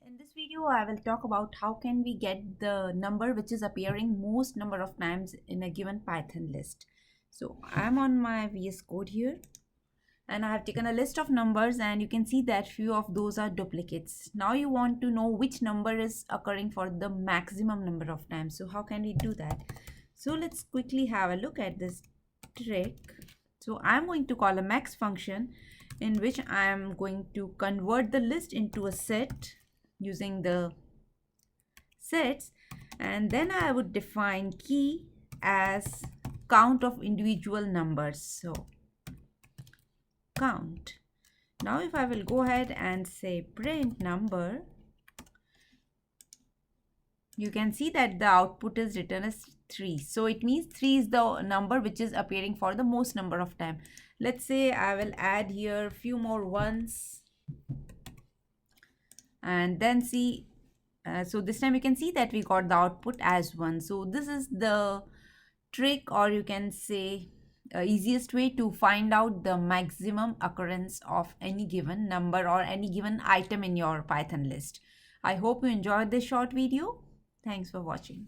In this video, I will talk about how can we get the number which is appearing most number of times in a given Python list. So I'm on my VS Code here and I have taken a list of numbers and you can see that few of those are duplicates. Now you want to know which number is occurring for the maximum number of times. So how can we do that? So let's quickly have a look at this trick. So I'm going to call a max function in which I am going to convert the list into a set using the sets, and then I would define key as count of individual numbers. So count. Now if I will go ahead and say print number, you can see that the output is written as 3. So it means 3 is the number which is appearing for the most number of time. Let's say I will add here few more ones and then see. So this time you can see that we got the output as 1. So this is the trick, or you can say easiest way to find out the maximum occurrence of any given number or any given item in your Python list. I hope you enjoyed this short video. Thanks for watching.